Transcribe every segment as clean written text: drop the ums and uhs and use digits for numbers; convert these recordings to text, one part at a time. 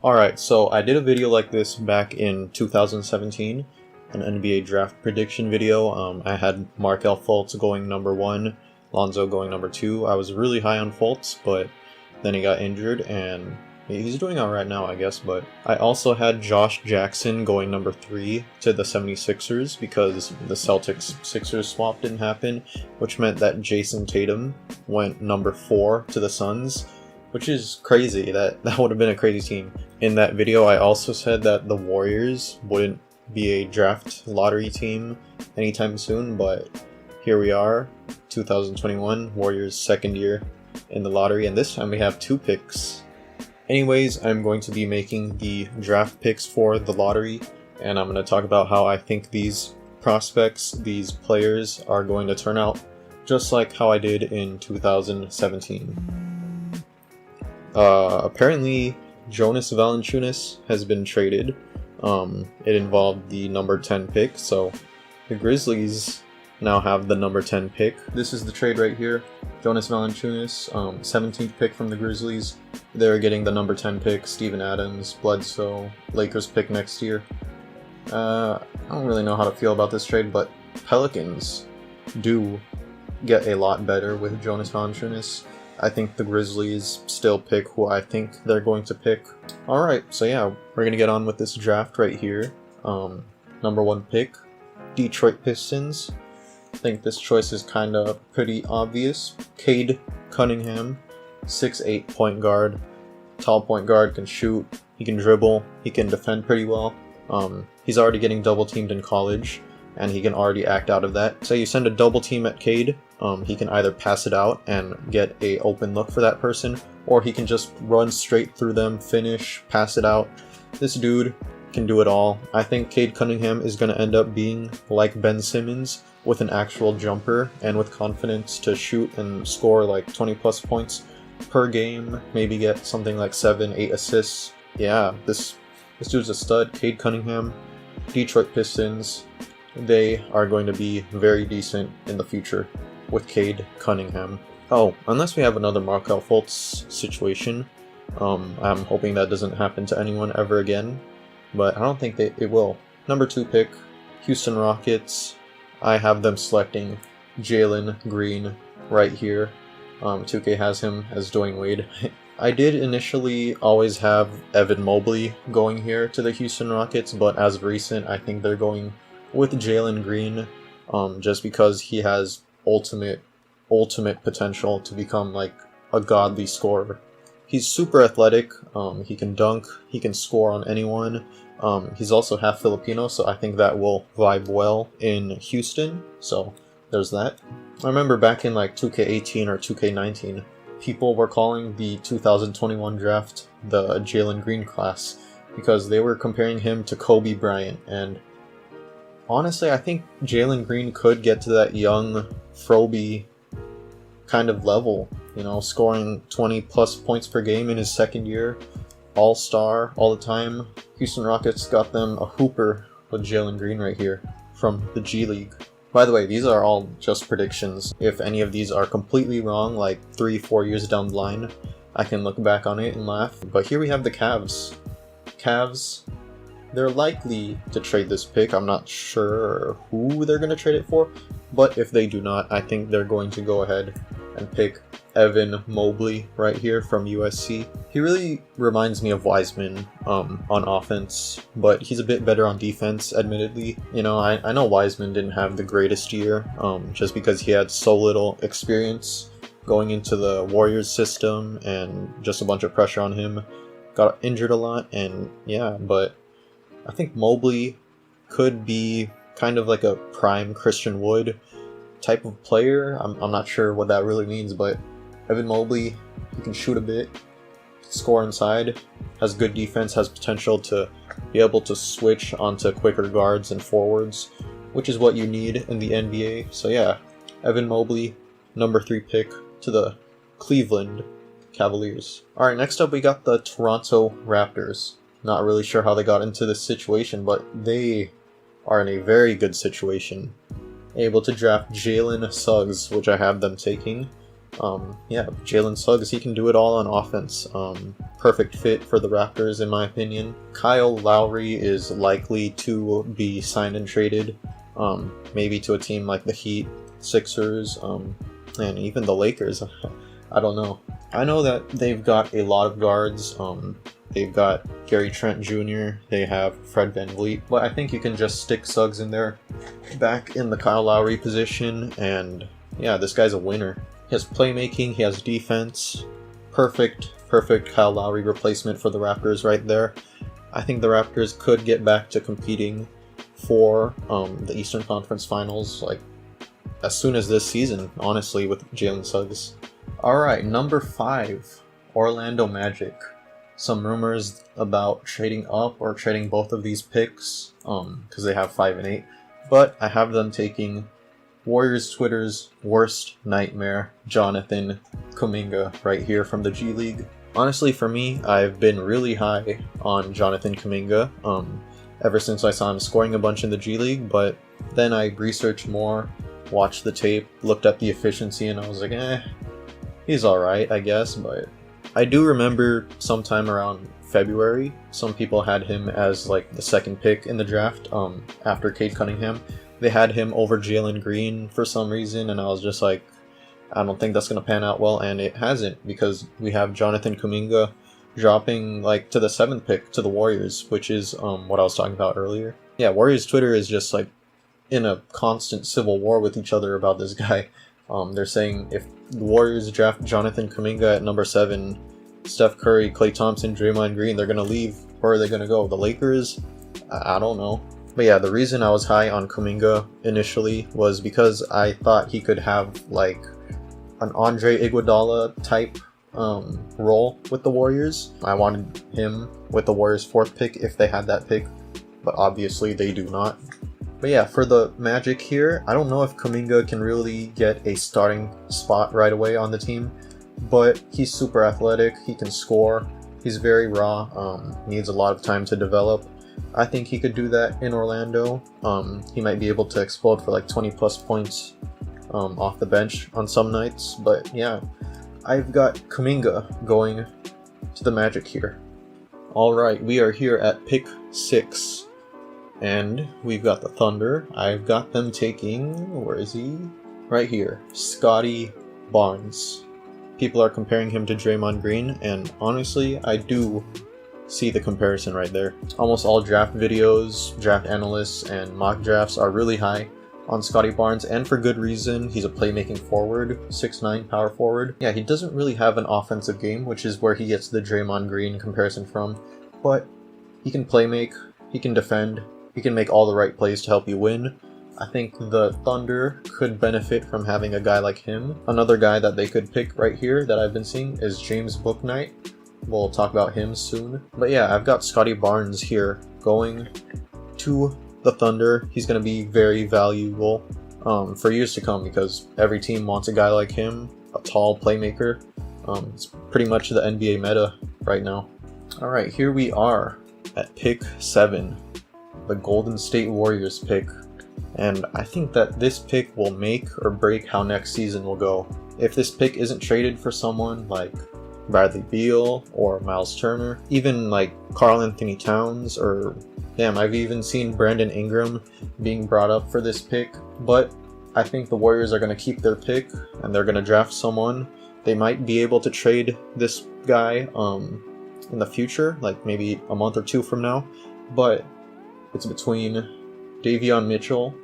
Alright, so I did a video like this back in 2017, an NBA draft prediction video. I had Markelle Fultz going number 1, Lonzo going number 2. I was really high on Fultz, but then he got injured, and he's doing alright now, I guess. But I also had Josh Jackson going number 3 to the 76ers because the Celtics-Sixers swap didn't happen, which meant that Jason Tatum went number 4 to the Suns, which is crazy. That would have been a crazy team. In that video, I also said that the Warriors wouldn't be a draft lottery team anytime soon, but here we are, 2021, Warriors' second year in the lottery, and this time we have 2 picks. Anyways, I'm going to be making the draft picks for the lottery, and I'm going to talk about how I think these prospects, these players, are going to turn out, just like how I did in 2017. Apparently, Jonas Valanciunas has been traded. It involved the number 10 pick, so the Grizzlies now have the number 10 pick. This is the trade right here. Jonas Valanciunas, 17th pick from the Grizzlies. They're getting the number 10 pick, Steven Adams, Bledsoe, Lakers pick next year. I don't really know how to feel about this trade, but Pelicans do get a lot better with Jonas Valanciunas. I think the Grizzlies still pick who I think they're going to pick. Alright, so yeah, we're going to get on with this draft right here. Number 1 pick, Detroit Pistons. I think this choice is kind of pretty obvious. Cade Cunningham, 6'8" point guard. Tall point guard, can shoot, he can dribble, he can defend pretty well. He's already getting double teamed in college, and he can already act out of that. So you send a double team at Cade, he can either pass it out and get a open look for that person, or he can just run straight through them, finish, pass it out. This dude can do it all. I think Cade Cunningham is going to end up being like Ben Simmons, with an actual jumper and with confidence to shoot and score like 20 plus points per game, maybe get something like 7-8 assists. Yeah, this dude's a stud. Cade Cunningham, Detroit Pistons, they are going to be very decent in the future with Cade Cunningham. Oh, unless we have another Markelle Fultz situation. I'm hoping that doesn't happen to anyone ever again, but I don't think it will. Number 2 pick, Houston Rockets. I have them selecting Jalen Green right here. 2K has him as Dwayne Wade. I did initially always have Evan Mobley going here to the Houston Rockets, but as of recent, I think they're going with Jalen Green, just because he has ultimate potential to become like a godly scorer. He's super athletic, he can dunk, he can score on anyone. He's also half Filipino, so I think that will vibe well in Houston, so there's that. I remember back in like 2K18 or 2K19, people were calling the 2021 draft the Jalen Green class because they were comparing him to Kobe Bryant, and honestly, I think Jalen Green could get to that young Froby kind of level, you know, scoring 20 plus points per game in his second year, all-star all the time. Houston Rockets got them a hooper with Jalen Green right here from the G League. By the way, these are all just predictions. If any of these are completely wrong, like 3-4 years down the line, I can look back on it and laugh. But here we have the Cavs. Cavs, they're likely to trade this pick. I'm not sure who they're going to trade it for, but if they do not, I think they're going to go ahead and pick Evan Mobley right here from USC. He really reminds me of Wiseman on offense, but he's a bit better on defense, admittedly. You know, I know Wiseman didn't have the greatest year, just because he had so little experience going into the Warriors system and just a bunch of pressure on him. Got injured a lot, and yeah, but I think Mobley could be kind of like a prime Christian Wood type of player. I'm not sure what that really means, but Evan Mobley, he can shoot a bit, score inside, has good defense, has potential to be able to switch onto quicker guards and forwards, which is what you need in the NBA. So yeah, Evan Mobley, number 3 pick to the Cleveland Cavaliers. Alright, next up we got the Toronto Raptors. Not really sure how they got into this situation, but they are in a very good situation. Able to draft Jalen Suggs, which I have them taking. Yeah, Jalen Suggs, he can do it all on offense. Perfect fit for the Raptors in my opinion. Kyle Lowry is likely to be signed and traded, maybe to a team like the Heat, Sixers, and even the Lakers. I don't know. I know that they've got a lot of guards. They've got Gary Trent Jr., they have Fred VanVleet, but I think you can just stick Suggs in there back in the Kyle Lowry position, and yeah, this guy's a winner. He has playmaking, he has defense. Perfect Kyle Lowry replacement for the Raptors right there. I think the Raptors could get back to competing for the Eastern Conference Finals like as soon as this season, honestly, with Jalen Suggs. Alright, number 5, Orlando Magic. Some rumors about trading up or trading both of these picks, because they have 5 and 8, but I have them taking Warriors Twitter's worst nightmare, Jonathan Kuminga, right here from the G League. Honestly, for me, I've been really high on Jonathan Kuminga ever since I saw him scoring a bunch in the G League, but then I researched more, watched the tape, looked at the efficiency, and I was like, he's alright, I guess, but I do remember sometime around February, some people had him as like the second pick in the draft after Cade Cunningham. They had him over Jalen Green for some reason, and I was just like, I don't think that's going to pan out well, and it hasn't, because we have Jonathan Kuminga dropping like to the 7th pick to the Warriors, which is what I was talking about earlier. Yeah, Warriors Twitter is just like in a constant civil war with each other about this guy. They're saying if the Warriors draft Jonathan Kuminga at number 7, Steph Curry, Klay Thompson, Draymond Green, they're going to leave. Where are they going to go? The Lakers? I don't know. But yeah, the reason I was high on Kuminga initially was because I thought he could have like an Andre Iguodala type role with the Warriors. I wanted him with the Warriors' 4th pick if they had that pick, but obviously they do not. But yeah, for the Magic here, I don't know if Kuminga can really get a starting spot right away on the team, but he's super athletic, he can score, he's very raw, needs a lot of time to develop. I think he could do that in Orlando. He might be able to explode for like 20 plus points off the bench on some nights, but yeah, I've got Kuminga going to the Magic here. Alright, we are here at pick 6. And we've got the Thunder. I've got them taking, where is he? Right here, Scotty Barnes. People are comparing him to Draymond Green, and honestly, I do see the comparison right there. Almost all draft videos, draft analysts, and mock drafts are really high on Scotty Barnes, and for good reason. He's a playmaking forward, 6'9" power forward. Yeah, he doesn't really have an offensive game, which is where he gets the Draymond Green comparison from, but he can playmake, he can defend, he can make all the right plays to help you win. I think the Thunder could benefit from having a guy like him. Another guy that they could pick right here that I've been seeing is James Bouknight. We'll talk about him soon. But yeah, I've got Scotty Barnes here going to the Thunder. He's going to be very valuable for years to come, because every team wants a guy like him, a tall playmaker. It's pretty much the NBA meta right now. Alright, here we are at pick 7. The Golden State Warriors pick, and I think that this pick will make or break how next season will go. If this pick isn't traded for someone like Bradley Beal or Miles Turner, even like Karl Anthony Towns, or damn, I've even seen Brandon Ingram being brought up for this pick, but I think the Warriors are going to keep their pick and they're going to draft someone. They might be able to trade this guy in the future, like maybe a month or 2 from now, but it's between Davion Mitchell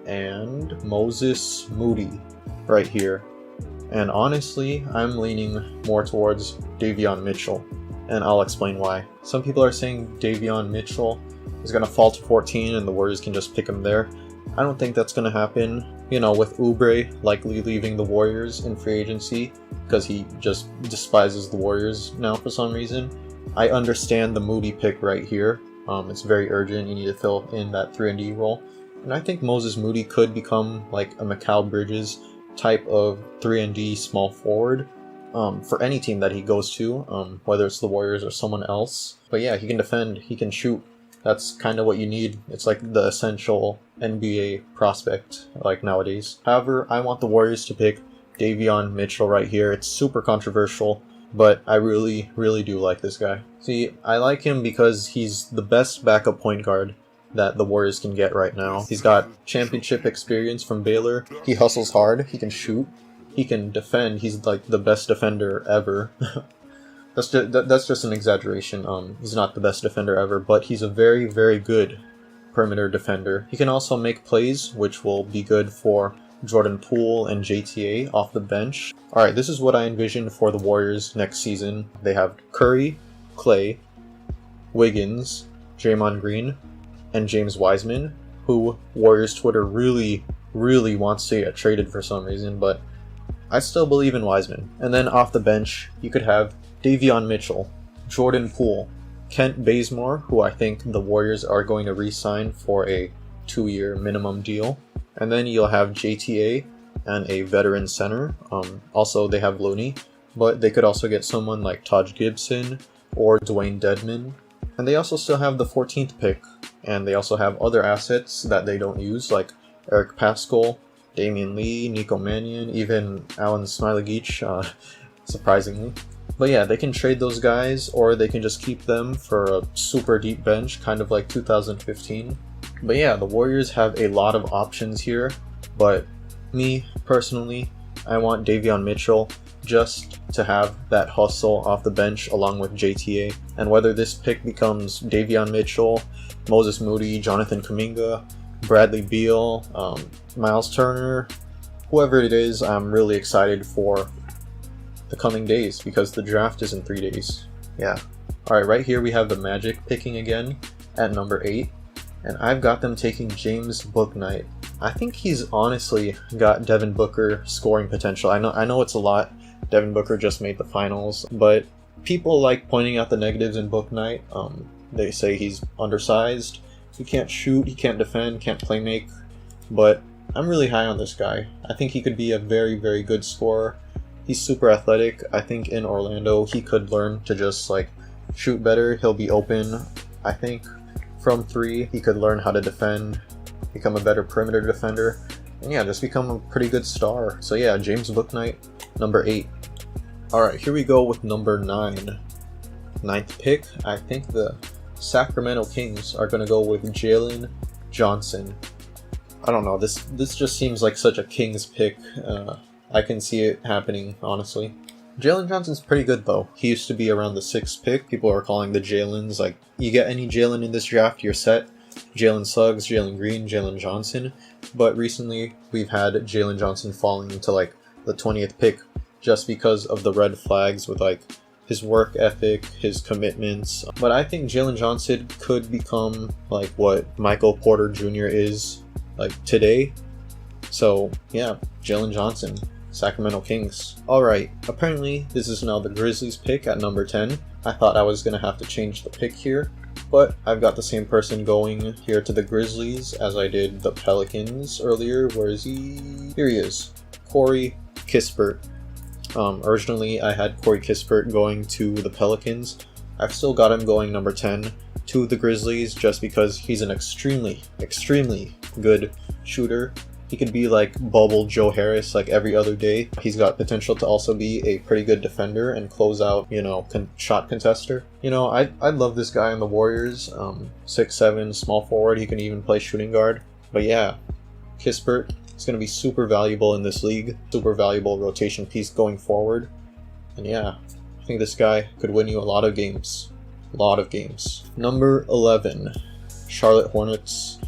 and Moses Moody right here. And honestly, I'm leaning more towards Davion Mitchell, and I'll explain why. Some people are saying Davion Mitchell is going to fall to 14 and the Warriors can just pick him there. I don't think that's going to happen. You know, with Oubre likely leaving the Warriors in free agency because he just despises the Warriors now for some reason. I understand the Moody pick right here. It's very urgent. You need to fill in that 3-and-D role. And I think Moses Moody could become like a Mikal Bridges type of 3-and-D small forward for any team that he goes to, whether it's the Warriors or someone else. But yeah, he can defend, he can shoot. That's kind of what you need. It's like the essential NBA prospect like nowadays. However, I want the Warriors to pick Davion Mitchell right here. It's super controversial, but I really, really do like this guy. See, I like him because he's the best backup point guard that the Warriors can get right now. He's got championship experience from Baylor. He hustles hard. He can shoot. He can defend. He's like the best defender ever. That's just an exaggeration. He's not the best defender ever, but he's a very, very good perimeter defender. He can also make plays, which will be good for Jordan Poole and JTA off the bench. Alright, this is what I envision for the Warriors next season. They have Curry, Clay, Wiggins, Draymond Green, and James Wiseman, who Warriors Twitter really, really wants to get traded for some reason, but I still believe in Wiseman. And then off the bench, you could have Davion Mitchell, Jordan Poole, Kent Bazemore, who I think the Warriors are going to re-sign for a 2-year minimum deal. And then you'll have JTA and a veteran center. Also, they have Looney, but they could also get someone like Taj Gibson or Dwayne Dedman. And they also still have the 14th pick, and they also have other assets that they don't use, like Eric Paschall, Damian Lee, Nico Mannion, even Alan Smailagic, surprisingly. But yeah, they can trade those guys, or they can just keep them for a super deep bench, kind of like 2015. But yeah, the Warriors have a lot of options here, but me, personally, I want Davion Mitchell just to have that hustle off the bench along with JTA. And whether this pick becomes Davion Mitchell, Moses Moody, Jonathan Kuminga, Bradley Beal, Miles Turner, whoever it is, I'm really excited for the coming days because the draft is in 3 days. Yeah. Alright, right here we have the Magic picking again at number 8. And I've got them taking James Bouknight. I think he's honestly got Devin Booker scoring potential. I know it's a lot. Devin Booker just made the finals, but people like pointing out the negatives in Bouknight. They say he's undersized, he can't shoot, he can't defend, can't play make, but I'm really high on this guy. I think he could be a very, very good scorer. He's super athletic. I think in Orlando he could learn to just like shoot better. He'll be open. I think from 3 he could learn how to defend, become a better perimeter defender, and yeah, just become a pretty good star. So yeah, James Bouknight, number 8. Alright, here we go with number 9. 9th pick. I think the Sacramento Kings are going to go with Jalen Johnson. I don't know, this just seems like such a Kings pick. I can see it happening, honestly. Jalen Johnson's pretty good though. He used to be around the 6th pick. People are calling the Jalens, like, you get any Jalen in this draft, you're set. Jalen Suggs, Jalen Green, Jalen Johnson. But recently, we've had Jalen Johnson falling into like the 20th pick just because of the red flags with like his work ethic, his commitments. But I think Jalen Johnson could become like what Michael Porter Jr. is like today. So yeah, Jalen Johnson, Sacramento Kings. Alright, apparently this is now the Grizzlies pick at number 10. I thought I was going to have to change the pick here, but I've got the same person going here to the Grizzlies as I did the Pelicans earlier. Where is he? Here he is. Corey Kispert. Originally I had Corey Kispert going to the Pelicans. I've still got him going number 10 to the Grizzlies just because he's an extremely, extremely good shooter. He could be like bubble Joe Harris like every other day. He's got potential to also be a pretty good defender and close out, you know, shot contester. You know, I'd love this guy in the Warriors. 6'7", small forward. He can even play shooting guard. But yeah, Kispert is going to be super valuable in this league. Super valuable rotation piece going forward. And yeah, I think this guy could win you a lot of games. A lot of games. Number 11, Charlotte Hornets.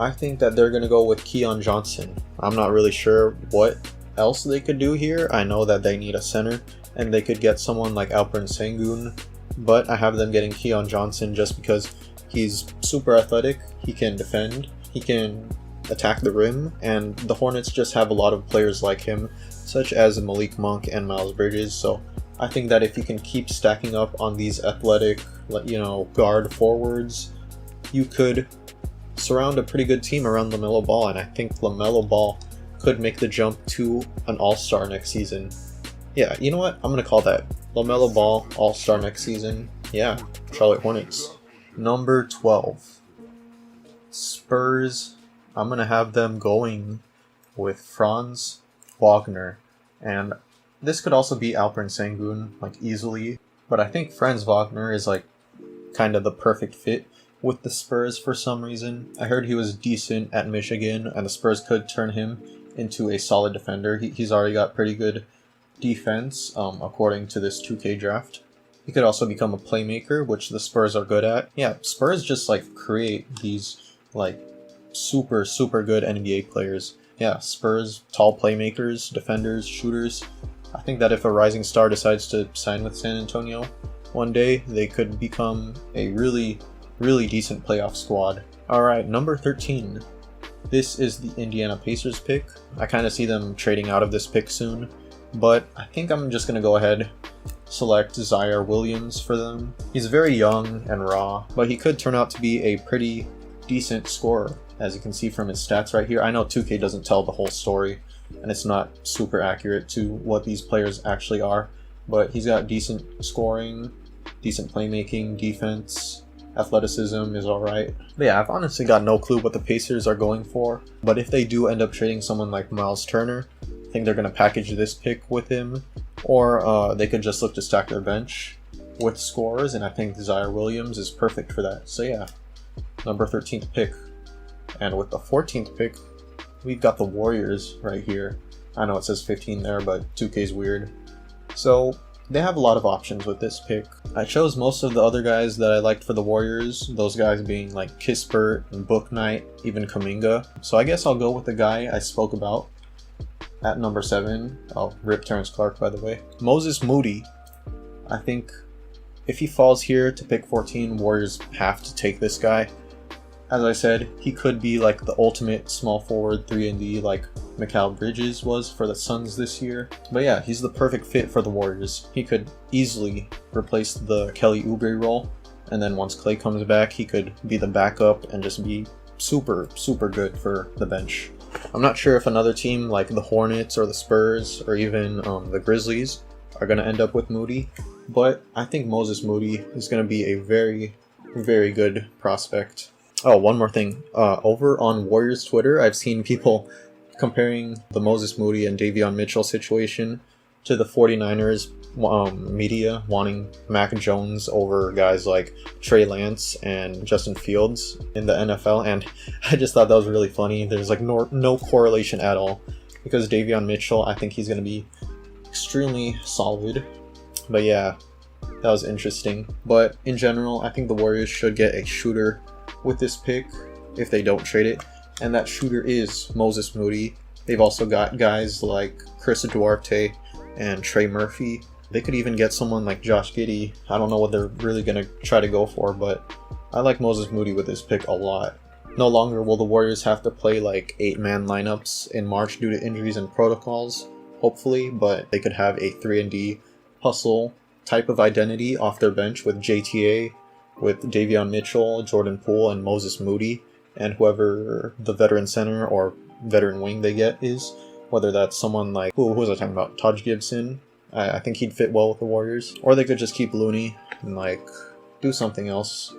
I think that they're going to go with Keon Johnson. I'm not really sure what else they could do here. I know that they need a center, and they could get someone like Alperen Sengun, but I have them getting Keon Johnson just because he's super athletic, he can defend, he can attack the rim, and the Hornets just have a lot of players like him, such as Malik Monk and Miles Bridges. So I think that if he can keep stacking up on these athletic, you know, guard forwards, you could surround a pretty good team around LaMelo Ball, and I think LaMelo Ball could make the jump to an all-star next season. Yeah, you know what? I'm going to call that. LaMelo Ball, all-star next season. Yeah, Charlotte Hornets. Number 12. Spurs. I'm going to have them going with Franz Wagner. And this could also be Alperen Sengun, like, easily. But I think Franz Wagner is, like, kind of the perfect fit with the Spurs for some reason. I heard he was decent at Michigan, and the Spurs could turn him into a solid defender. He's already got pretty good defense, according to this 2K draft. He could also become a playmaker, which the Spurs are good at. Yeah, Spurs just, like, create these, like, super, super good NBA players. Yeah, Spurs, tall playmakers, defenders, shooters. I think that if a rising star decides to sign with San Antonio one day, they could become a really, really decent playoff squad. Alright, number 13. This is the Indiana Pacers pick. I kind of see them trading out of this pick soon, but I think I'm just going to go ahead select Zaire Williams for them. He's very young and raw, but he could turn out to be a pretty decent scorer, as you can see from his stats right here. I know 2K doesn't tell the whole story, and it's not super accurate to what these players actually are, but he's got decent scoring, decent playmaking, defense, athleticism is alright. But yeah, I've honestly got no clue what the Pacers are going for, but if they do end up trading someone like Miles Turner, I think they're going to package this pick with him, or they could just look to stack their bench with scorers, and I think Zaire Williams is perfect for that. So yeah, number 13th pick. And with the 14th pick, we've got the Warriors right here. I know it says 15 there, but 2K's weird. So they have a lot of options with this pick. I chose most of the other guys that I liked for the Warriors, those guys being like Kispert and Book Knight, even Kuminga. So I guess I'll go with the guy I spoke about at number 7. I'll rip Terrence Clark, by the way. Moses Moody. I think if he falls here to pick 14, Warriors have to take this guy. As I said, he could be like the ultimate small forward 3-and-D like Mikal Bridges was for the Suns this year. But yeah, he's the perfect fit for the Warriors. He could easily replace the Kelly Oubre role, and then once Klay comes back, he could be the backup and just be super, super good for the bench. I'm not sure if another team like the Hornets or the Spurs or even the Grizzlies are going to end up with Moody, but I think Moses Moody is going to be a very, very good prospect. Oh, one more thing. Over on Warriors Twitter, I've seen people comparing the Moses Moody and Davion Mitchell situation to the 49ers media wanting Mac Jones over guys like Trey Lance and Justin Fields in the NFL, and I just thought that was really funny. There's like no correlation at all, because Davion Mitchell, I think he's going to be extremely solid. But yeah, that was interesting. But in general, I think the Warriors should get a shooter with this pick if they don't trade it, and that shooter is Moses Moody. They've also got guys like Chris Duarte and Trey Murphy. They could even get someone like Josh Giddey. I don't know what they're really going to try to go for, but I like Moses Moody with this pick a lot. No longer will the Warriors have to play like 8-man lineups in March due to injuries and protocols, hopefully, but they could have a 3-and-D hustle type of identity off their bench with JTA, with Davion Mitchell, Jordan Poole, and Moses Moody, and whoever the veteran center or veteran wing they get is, whether that's someone like, who was I talking about, Taj Gibson. I think he'd fit well with the Warriors. Or they could just keep Looney and like do something else.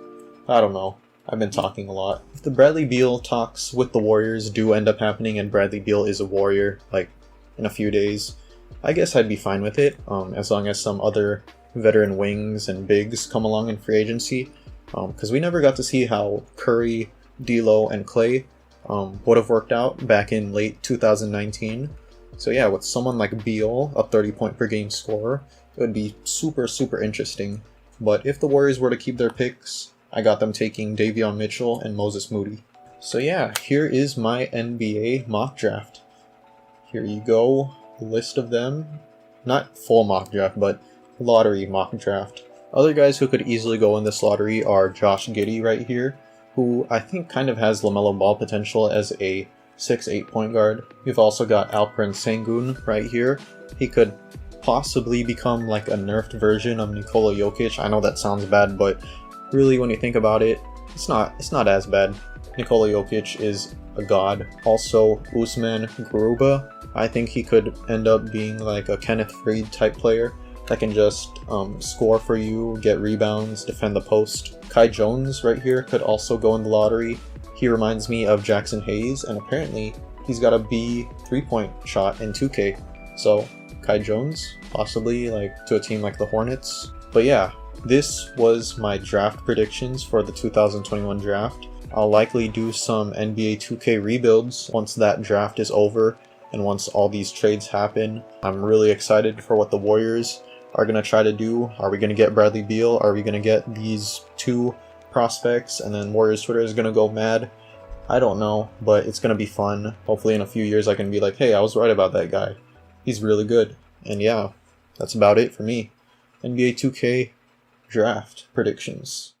I don't know. I've been talking a lot. If the Bradley Beal talks with the Warriors do end up happening and Bradley Beal is a Warrior, like in a few days, I guess I'd be fine with it, as long as some other veteran wings and bigs come along in free agency, because we never got to see how Curry, D'Lo, and Klay would have worked out back in late 2019. So yeah, with someone like Beal, a 30-point per game scorer, it would be super, super interesting. But if the Warriors were to keep their picks, I got them taking Davion Mitchell and Moses Moody. So yeah, here is my NBA mock draft. Here you go, list of them. Not full mock draft, but lottery mock draft. Other guys who could easily go in this lottery are Josh Giddey right here, who I think kind of has LaMelo Ball potential as a 6'8" point guard. We've also got Alperen Sengun right here. He could possibly become like a nerfed version of Nikola Jokic. I know that sounds bad, but really when you think about it, it's not as bad. Nikola Jokic is a god. Also, Usman Garuba, I think he could end up being like a Kenneth Faried type player that can just score for you, get rebounds, defend the post. Kai Jones right here could also go in the lottery. He reminds me of Jackson Hayes, and apparently he's got a B 3-point shot in 2K. So Kai Jones, possibly like to a team like the Hornets. But yeah, this was my draft predictions for the 2021 draft. I'll likely do some NBA 2K rebuilds once that draft is over and once all these trades happen. I'm really excited for what the Warriors are going to try to do. Are we going to get Bradley Beal? Are we going to get these two prospects? And then Warriors Twitter is going to go mad. I don't know, but it's going to be fun. Hopefully in a few years I can be like, hey, I was right about that guy. He's really good. And yeah, that's about it for me. NBA 2K draft predictions.